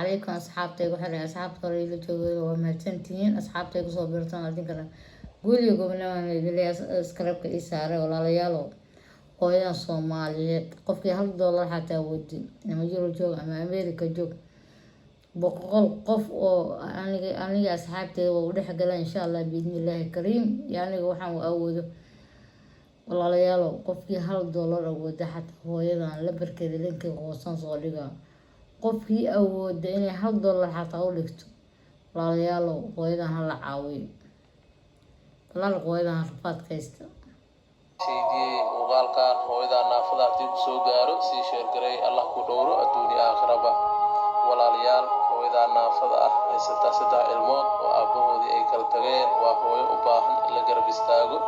عليكم أصحابتي وحنا أصحابتي اللي تقولوا ومهتمين أصحابتي وصوبرتنا ذكر قولي قبل ما اللي أسكربك إسارة ولا ليالو قوية صومالية قفكي $1 حتى ودي لما يجرو جوج أما أمريكا جوج بقول قف أنا أصحابتي ودح قلا إن شاء الله بإذن الله الكريم يعني وحنا وأوده والله ليالو قفكي $1 وده حتى هو يدا لبركة لينك وصان صغيرة qofkii awooda inay $1 xataa u dhigto walaalayaalow hooyadan hala caawiyo walaal hooyadan rafaadkaysta sheegay muuqaalkan hooyadan naafada haddii ku soo gaaro sii sheer garay Allah ku dhowro adduunyo aakhiraba walaalayaal hooyadan naafada ah haysata 3 ilmood oo aabahoodii ay kala tageen waa hooyo u baahan in la garab istaago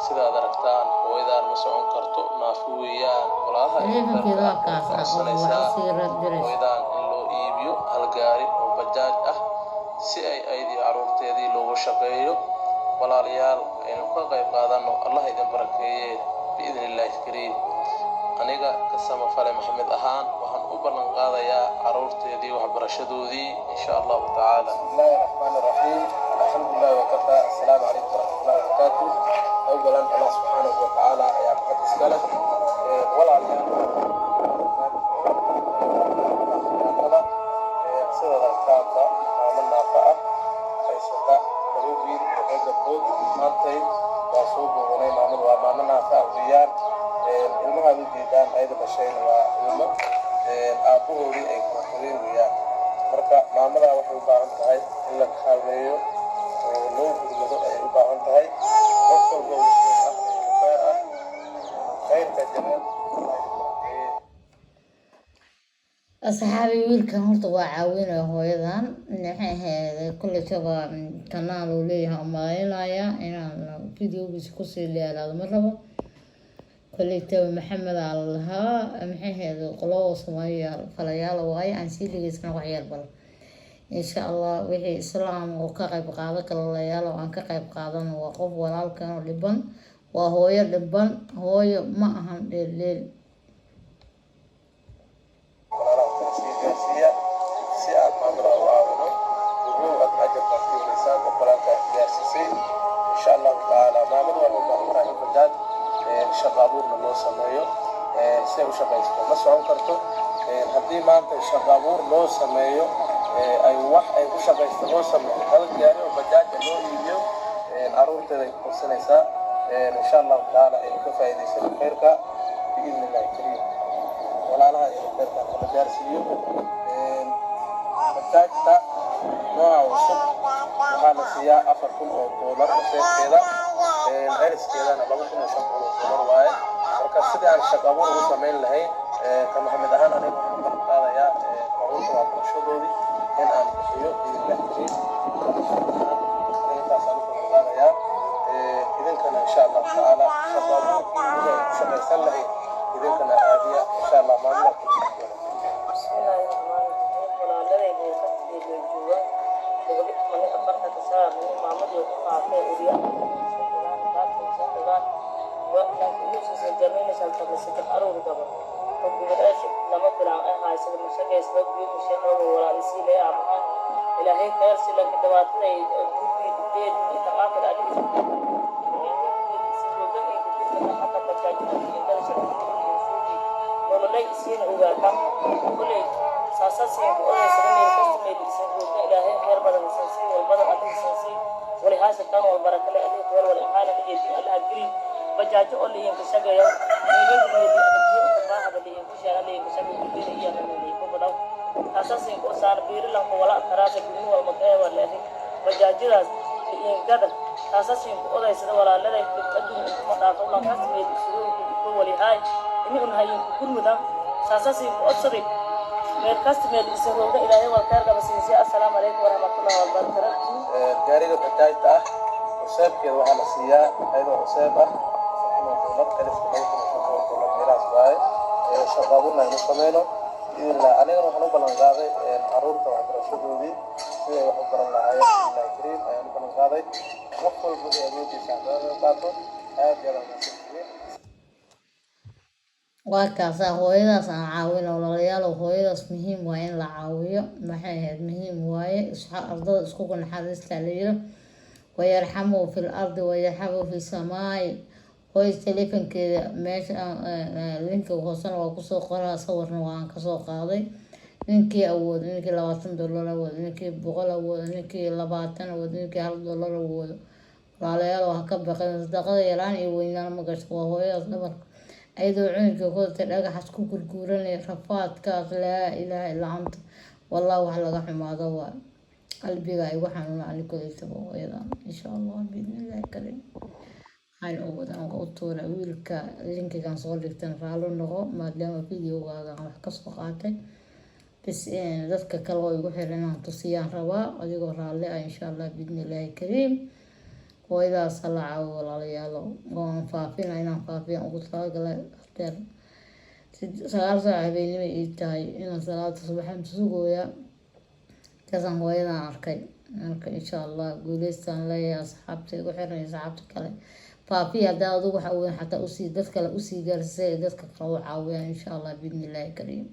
sidaad aragtaan hooyadan ma socon karto naafo weeyaan walaalaha hooyadan in loo iibiyo hal gaari oo bajaaj ah si ay aydii caruurteedii loogu shaqeeyo walaalayaal aynu ka qayb qaadano Allah idin barakeeye biidhnillaahi kariim aniga kasama fale maxamed ahaan waxaan u ballan qaadayaa caruurteedii waxbarashadoodii insha Allah ta'ala bismillahir rahmanir rahim alhamdulillah wa kafa assalamu alaykum wa rahmatullahi wa barakatuh أولاً الله سبحانه وتعالى يا محمد السلام ولا علينا سيدنا الكعبة عملنا فأ فيسوكا مروبين وغزبود مانتي وصوب وغنين عمل وعملنا فأ ويان المها الجيدان أيضا بشين وعلمة أبوه لي أي كمحورين ويان مركا معاملة وحي وباعنتهاي إلا كخالميو ولو بلغضو أي وباعنتهاي أصحابي ويلكم هرت وعاوين هويدان نحن كل شبا كنالو ليها ما يلايا إن فيديو بيسكوسي اللي على مرة كل تو محمد على الله محي هذا قلوة صمية فليال وهاي عن سيلي يسمع وعيال بل إن شاء الله وحي إسلام وكقيب قادك الليال وعن كقيب قادنا وقف ولا كانوا لبن وهوية لبن هوية ما أهم ليل إن شاء الله تعالى ما مدوا المؤمنين البلاد شغابورنا لو سميو سيو شقيسكو ما سعون كرتو هدي ما أنت شغابور لو سميو أي واحد أي شقيسكو لو سميو هذا يعني وبجاج لو يبيو أروح تدي كوسنيسا إن شاء الله تعالى كفاية دي سنة خيرك بإذن الله الكريم ولا لها خيرك أنا جالسيو بجاج تا نوع وصف وحنا سيا $4,000 وسيد كذا الهرس كذا أنا $2,500 واي marka sidii aan shaqo abuur ugu sameyn lahayn kama Maxamed ahaan aniga waxaan qaadayaa caruurta waxbarashadoodii in aan bixiyo idinkana insha Allah taala shaqo abuur ku shaqaysan lahayn idinkana raadiya insha Allah maamulka إلهي خير سلك دواتنا الدين يتقابل عليه ولا يسين وقام كل ساساسين ولا سنين كسم يسين إلهي خير بدن سنسي والبدن أدم سنسي ولهذا الكلام والبركة لأهله خير والإحالة يجي الله قريب بجاج أولي ينكسر يوم يجي هذا اللي ينكسر عليه ينكسر يجي إياه اللي يكون بدو أساسين وصار بير لهم ولا تراث بينه والمكان ولا هي بجاجراس ينكذا أساسين ولا يصير ولا لا يقدم مطافع ولا كسر يسوي ولهاي إنهم هاي كل مدام أساسين وأصري مركز من الإسرائيل إلى يوم الكارثة بس السلام عليكم ورحمة الله وبركاته. جاري بتاعته وساب كده وعلى سياء أيضا وسابه إنه طلب كلف كلف ميراث باي شغابنا ينقمينه إلا أنا روح نقبل نقاضي عروض وعبرشدودي في وحضر الله عيال الله كريم أيام نقبل نقاضي وقفل بدي أبيتي سعداء وقاتل هذا يلا نسيب waa kaasaa hooyadaas aan caawin walaalayaal hooyadaas muhiim waa in la caawiyo maxay ahayd muhiim waaye ardada iskugu naxariista layiro wayarxamuu fil ardi wayarxamuu fi samaai hooyo telefonkeeda meesha linka hoosena waa kusoo qoraa sawirna waan kasoo qaaday ninkii awoodo ninkii $20 awoodo ninkii $100 awoodo ninkii 20 awoodo ninkii $1 awoodo walaalayaal waa ka baqeen sadaqada yaraan iyo weynaan ma gasho waa hooyadaas dhabar ayadoo cunuga kodta dhagaxas ku gurguuranaya rafaadkaas laa ilaaha illaa anta wallah wax laga xumaado waa qalbiga igu xanuuna ani koleysaba hooyadan insha allah biidnillaahi kariim waxaan uwadan u tuura wiilka linkigan soo dhigtan raalo noqo maadaama videogaaga wax kasoo qaatay bas dadka kale oo igu xiran inaan tusiyaan rabaa adigoo raalli ah insha allah biidnillaahi kariim hooyadaas hala caawiyo walaalayaal waan faafina inaan faafiyaan ugu talagalay after 9 saac habeenimo ii tahay inaan salaada subaxan sugooya kasan hooyadan arkay marka insha allah guuleystaan leeyahay asxaabta igu xiran asxaabta kale faafiya haddaa adigu waxa weyn xataa usii dad kale usii gaarsay dadka kale u caawiyaan insha allah biidnillaahi kariim